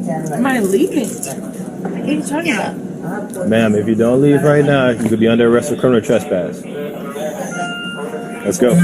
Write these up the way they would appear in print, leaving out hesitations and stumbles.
Am I leaving? What are you talking about? Ma'am, if you don't leave right now, you could be under arrest for criminal trespass. Let's go.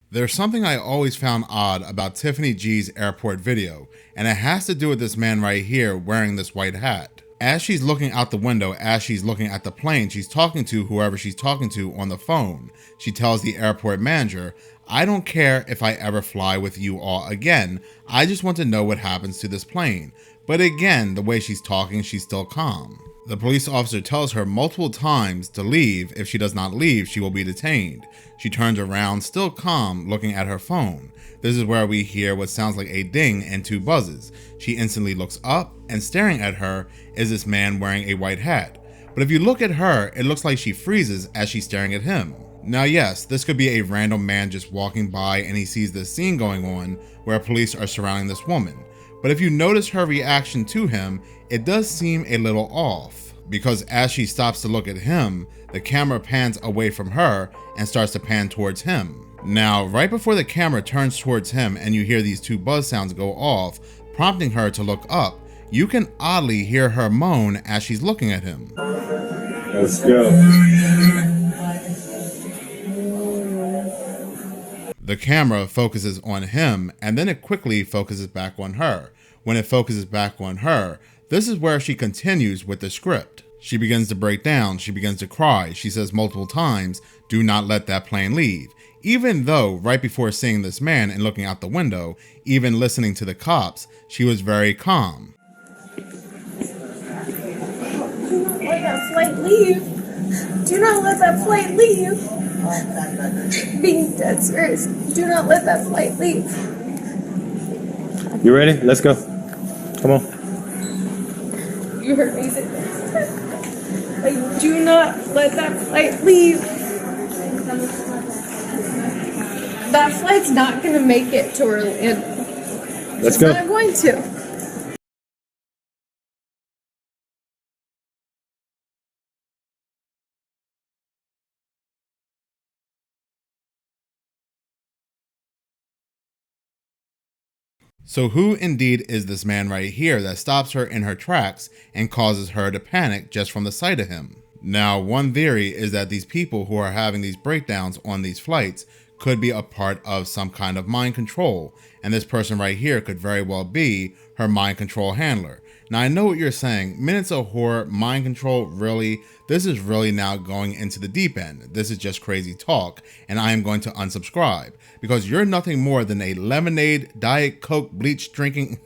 There's something I always found odd about Tiffany G's airport video, and it has to do with this man right here wearing this white hat. As she's looking out the window, as she's looking at the plane, she's talking to whoever she's talking to on the phone. She tells the airport manager, "I don't care if I ever fly with you all again. I just want to know what happens to this plane." But again, the way she's talking, she's still calm. The police officer tells her multiple times to leave. If she does not leave, she will be detained. She turns around, still calm, looking at her phone. This is where we hear what sounds like a ding and two buzzes. She instantly looks up, and staring at her is this man wearing a white hat. But if you look at her, it looks like she freezes as she's staring at him. Now yes, this could be a random man just walking by and he sees this scene going on where police are surrounding this woman. But if you notice her reaction to him, it does seem a little off, because as she stops to look at him, the camera pans away from her and starts to pan towards him. Now, right before the camera turns towards him and you hear these two buzz sounds go off, prompting her to look up, you can oddly hear her moan as she's looking at him. Let's go. The camera focuses on him and then it quickly focuses back on her. When it focuses back on her, this is where she continues with the script. She begins to break down, she begins to cry, she says multiple times, "Do not let that plane leave." Even though right before seeing this man and looking out the window, even listening to the cops, she was very calm. Do not let that flight leave. Do not let that flight leave. Being dead serious. Do not let that flight leave. You ready? Let's go. Come on. You heard me say that. Like, do not let that flight leave. That flight's not going to make it to Orlando. Let's go. It's not going to. So who indeed is this man right here that stops her in her tracks and causes her to panic just from the sight of him? Now, one theory is that these people who are having these breakdowns on these flights could be a part of some kind of mind control, and this person right here could very well be her mind control handler. Now, I know what you're saying, minutes of horror, mind control, really? This is really now going into the deep end. This is just crazy talk, and I am going to unsubscribe, because you're nothing more than a lemonade, Diet Coke, bleach drinking.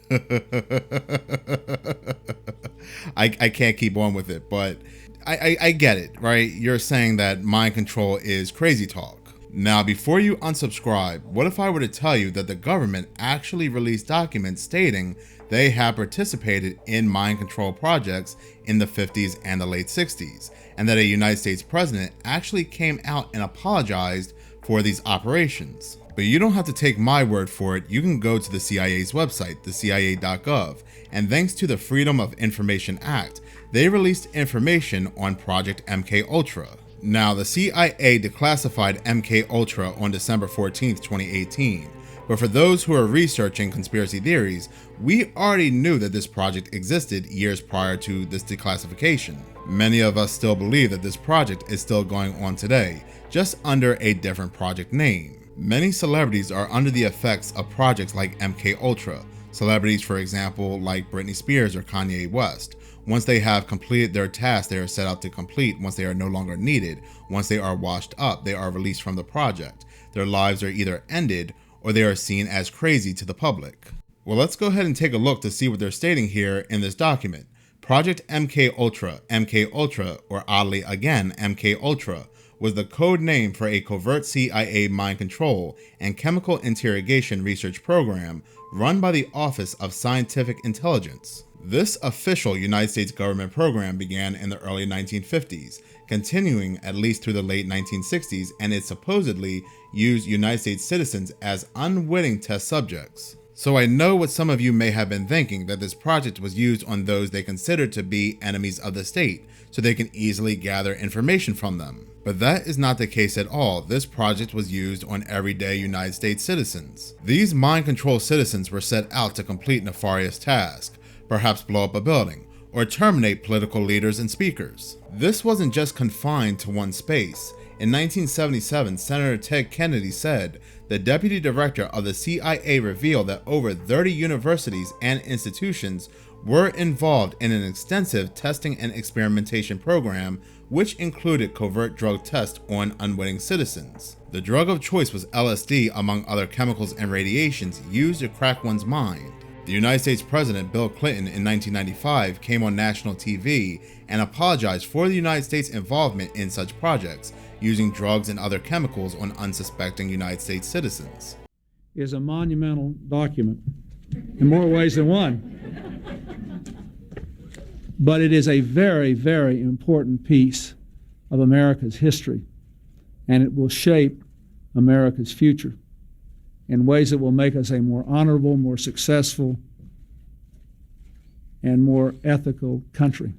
I can't keep on with it, but I get it, right? You're saying that mind control is crazy talk. Now, before you unsubscribe, what if I were to tell you that the government actually released documents stating they have participated in mind control projects in the 50s and the late 60s, and that a United States president actually came out and apologized for these operations? But you don't have to take my word for it. You can go to the CIA's website, thecia.gov, and thanks to the Freedom of Information Act, they released information on Project MK Ultra. Now, the CIA declassified MK Ultra on December 14th, 2018. But for those who are researching conspiracy theories, we already knew that this project existed years prior to this declassification. Many of us still believe that this project is still going on today, just under a different project name. Many celebrities are under the effects of projects like MK Ultra. Celebrities, for example, like Britney Spears or Kanye West. Once they have completed their task they are set out to complete, once they are no longer needed, once they are washed up, they are released from the project. Their lives are either ended or they are seen as crazy to the public. Well, let's go ahead and take a look to see what they're stating here in this document. Project MK Ultra, or oddly again, MK Ultra, was the code name for a covert CIA mind control and chemical interrogation research program run by the Office of Scientific Intelligence. This official United States government program began in the early 1950s, continuing at least through the late 1960s, and it supposedly used United States citizens as unwitting test subjects. So I know what some of you may have been thinking, that this project was used on those they considered to be enemies of the state, so they can easily gather information from them. But that is not the case at all. This project was used on everyday United States citizens. These mind control citizens were set out to complete nefarious tasks, perhaps blow up a building, or terminate political leaders and speakers. This wasn't just confined to one space. In 1977, Senator Ted Kennedy said the deputy director of the CIA revealed that over 30 universities and institutions were involved in an extensive testing and experimentation program, which included covert drug tests on unwitting citizens. The drug of choice was LSD, among other chemicals and radiations used to crack one's mind. The United States President Bill Clinton in 1995 came on national TV and apologized for the United States' involvement in such projects, using drugs and other chemicals on unsuspecting United States citizens. Is a monumental document in more ways than one. But it is a very, very important piece of America's history, and it will shape America's future in ways that will make us a more honorable, more successful, and more ethical country.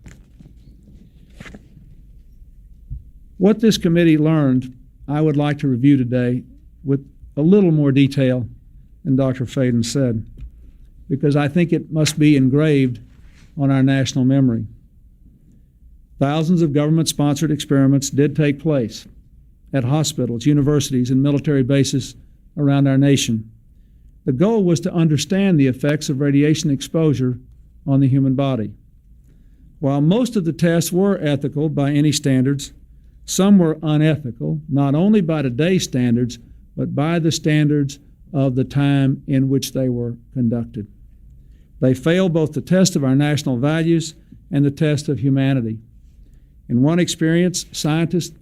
What this committee learned, I would like to review today with a little more detail than Dr. Faden said, because I think it must be engraved on our national memory. Thousands of government-sponsored experiments did take place at hospitals, universities, and military bases around our nation. The goal was to understand the effects of radiation exposure on the human body. While most of the tests were ethical by any standards, some were unethical, not only by today's standards, but by the standards of the time in which they were conducted. They failed both the test of our national values and the test of humanity. In one scientist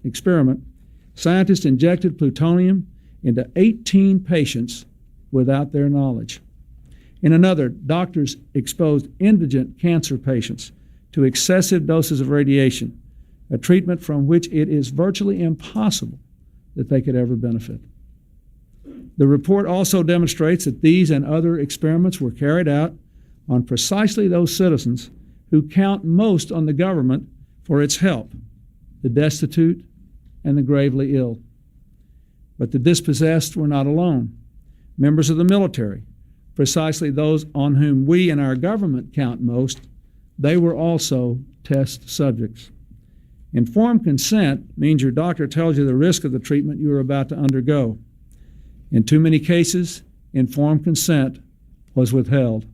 injected plutonium into 18 patients without their knowledge. In another, doctors exposed indigent cancer patients to excessive doses of radiation, a treatment from which it is virtually impossible that they could ever benefit. The report also demonstrates that these and other experiments were carried out on precisely those citizens who count most on the government for its help, the destitute and the gravely ill. But the dispossessed were not alone. Members of the military, precisely those on whom we and our government count most, they were also test subjects. Informed consent means your doctor tells you the risk of the treatment you are about to undergo. In too many cases, informed consent was withheld.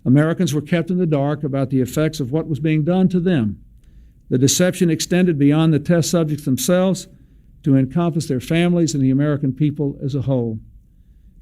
Americans were kept in the dark about the effects of what was being done to them. The deception extended beyond the test subjects themselves to encompass their families and the American people as a whole.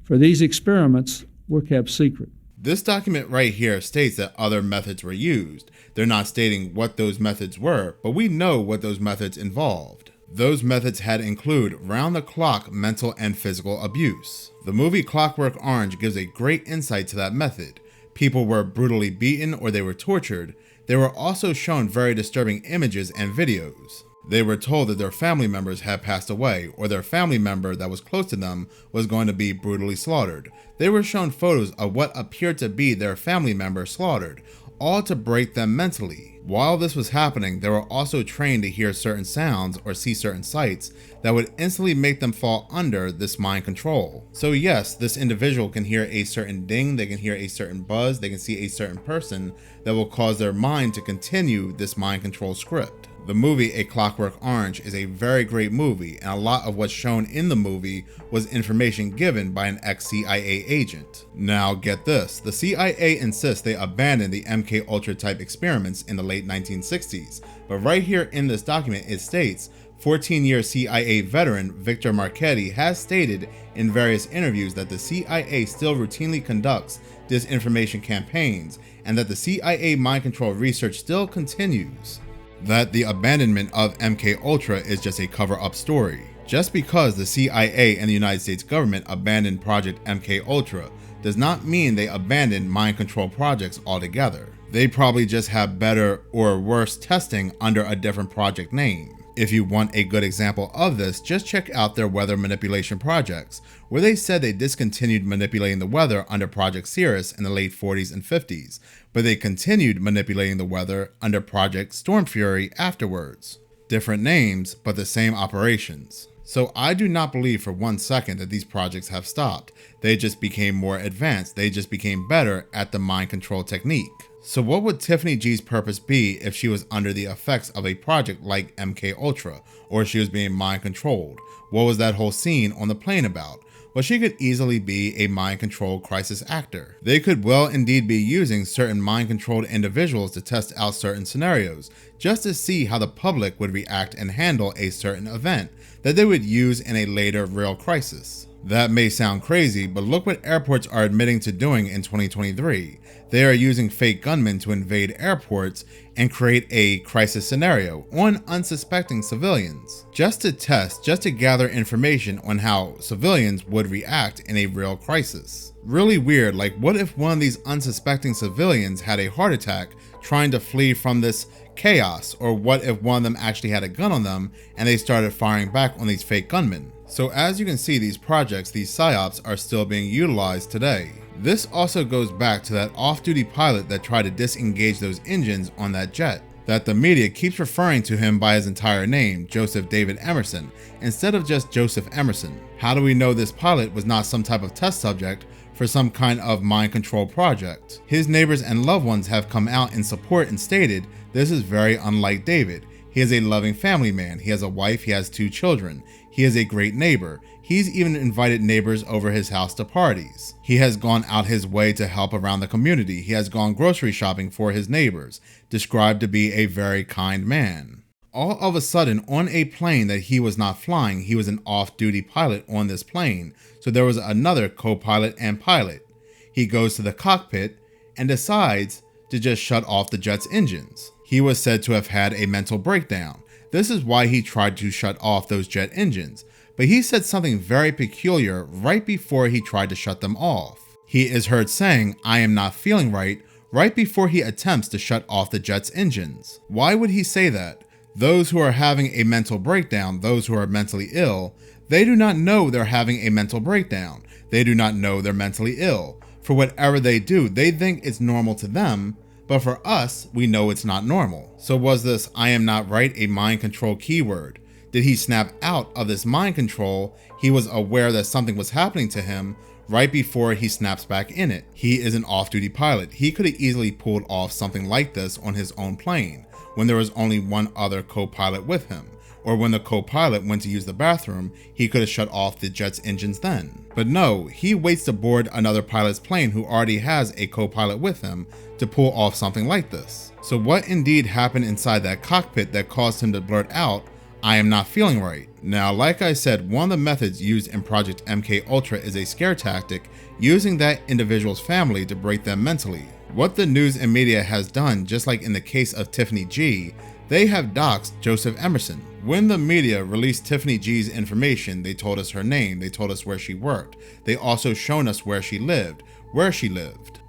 For these experiments were kept secret. This document right here states that other methods were used. They're not stating what those methods were, but we know what those methods involved. Those methods had include round-the-clock mental and physical abuse. The movie Clockwork Orange gives a great insight to that method. People were brutally beaten or they were tortured. They were also shown very disturbing images and videos. They were told that their family members had passed away, or their family member that was close to them was going to be brutally slaughtered. They were shown photos of what appeared to be their family member slaughtered, all to break them mentally. While this was happening, they were also trained to hear certain sounds or see certain sights that would instantly make them fall under this mind control. So yes, this individual can hear a certain ding, they can hear a certain buzz, they can see a certain person that will cause their mind to continue this mind control script. The movie A Clockwork Orange is a very great movie, and a lot of what's shown in the movie was information given by an ex-CIA agent. Now get this, the CIA insists they abandoned the MK Ultra type experiments in the late 1960s, but right here in this document it states 14-year CIA veteran Victor Marchetti has stated in various interviews that the CIA still routinely conducts disinformation campaigns and that the CIA mind control research still continues. That the abandonment of MK Ultra is just a cover-up story. Just because the CIA and the United States government abandoned Project MK Ultra does not mean they abandoned mind control projects altogether. They probably just have better or worse testing under a different project name. If you want a good example of this, just check out their weather manipulation projects, where they said they discontinued manipulating the weather under Project Cirrus in the late 40s and 50s, but they continued manipulating the weather under Project Storm Fury afterwards. different names, but the same operations. So I do not believe for 1 second that these projects have stopped. They just became more advanced. They just became better at the mind control technique. So what would Tiffany G's purpose be if she was under the effects of a project like MK Ultra, or she was being mind controlled? What was that whole scene on the plane about? Well, she could easily be a mind control crisis actor. They could well indeed be using certain mind controlled individuals to test out certain scenarios, just to see how the public would react and handle a certain event that they would use in a later real crisis. That may sound crazy, but look what airports are admitting to doing in 2023. They are using fake gunmen to invade airports and create a crisis scenario on unsuspecting civilians, just to test, just to gather information on how civilians would react in a real crisis. Really weird. Like, what if one of these unsuspecting civilians had a heart attack trying to flee from this chaos? Or what if one of them actually had a gun on them and they started firing back on these fake gunmen? So as you can see, these projects, these psyops, are still being utilized today. This also goes back to that off-duty pilot that tried to disengage those engines on that jet, that the media keeps referring to him by his entire name, Joseph David Emerson, instead of just Joseph Emerson. How do we know this pilot was not some type of test subject for some kind of mind control project? His neighbors and loved ones have come out in support and stated this is very unlike David. He is a loving family man. He has a wife. He has 2 children. He is a great neighbor. He's even invited neighbors over his house to parties. He has gone out his way to help around the community. He has gone grocery shopping for his neighbors, described to be a very kind man. All of a sudden, on a plane that he was not flying, he was an off-duty pilot on this plane. So there was another co-pilot and pilot. He goes to the cockpit and decides to just shut off the jet's engines. He was said to have had a mental breakdown. This is why he tried to shut off those jet engines. But he said something very peculiar right before he tried to shut them off. He is heard saying, "I am not feeling right before he attempts to shut off the jet's engines. Why would he say that? Those who are having a mental breakdown, those who are mentally ill, they do not know they're having a mental breakdown. They do not know they're mentally ill. For whatever they do, they think it's normal to them, but for us, we know it's not normal." So was this "I am not right" a mind control keyword? Did he snap out of this mind control? He was aware that something was happening to him right before he snaps back in it. He is an off-duty pilot. He could have easily pulled off something like this on his own plane when there was only one other co-pilot with him. Or when the co-pilot went to use the bathroom, he could have shut off the jet's engines then. But no, he waits to board another pilot's plane who already has a co-pilot with him to pull off something like this. So what indeed happened inside that cockpit that caused him to blurt out, "I am not feeling right"? Now, like I said, one of the methods used in Project MK Ultra is a scare tactic using that individual's family to break them mentally. What the news and media has done, just like in the case of Tiffany G, they have doxed Joseph Emerson. When the media released Tiffany G's information, they told us her name, they told us where she worked. They also shown us where she lived,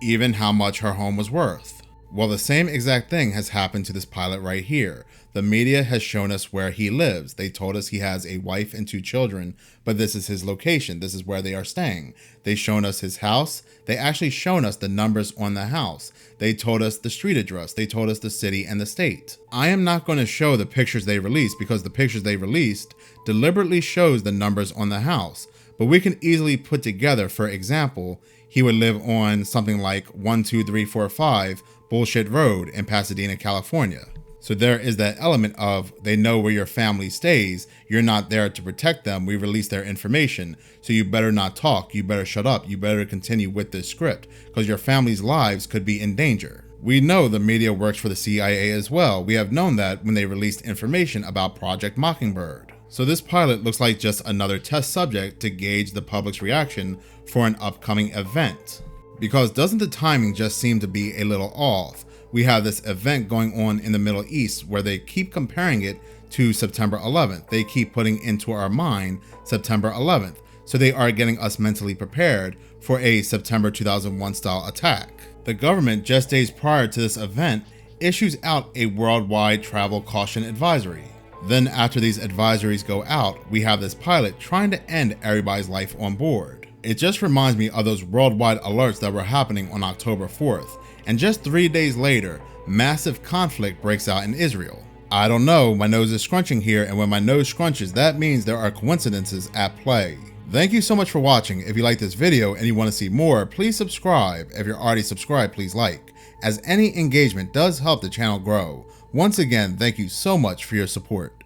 even how much her home was worth. Well, the same exact thing has happened to this pilot right here. The media has shown us where he lives. They told us he has a wife and 2 children, but this is his location. This is where they are staying. They shown us his house. They actually shown us the numbers on the house. They told us the street address. They told us the city and the state. I am not going to show the pictures they released because the pictures they released deliberately shows the numbers on the house. But we can easily put together, for example, he would live on something like 12345 Bullshit Road in Pasadena, California. So there is that element of they know where your family stays. You're not there to protect them. We release their information. So you better not talk. You better shut up. You better continue with this script because your family's lives could be in danger. We know the media works for the CIA as well. We have known that when they released information about Project Mockingbird. So this pilot looks like just another test subject to gauge the public's reaction for an upcoming event. Because doesn't the timing just seem to be a little off? We have this event going on in the Middle East where they keep comparing it to September 11th. They keep putting into our mind September 11th. So they are getting us mentally prepared for a September 2001 style attack. The government, just days prior to this event, issues out a worldwide travel caution advisory. Then after these advisories go out, we have this pilot trying to end everybody's life on board. It just reminds me of those worldwide alerts that were happening on October 4th. And just 3 days later, massive conflict breaks out in Israel. I don't know, my nose is scrunching here, and when my nose scrunches, that means there are coincidences at play. Thank you so much for watching. If you like this video and you want to see more, please subscribe. If you're already subscribed, please like, as any engagement does help the channel grow. Once again, thank you so much for your support.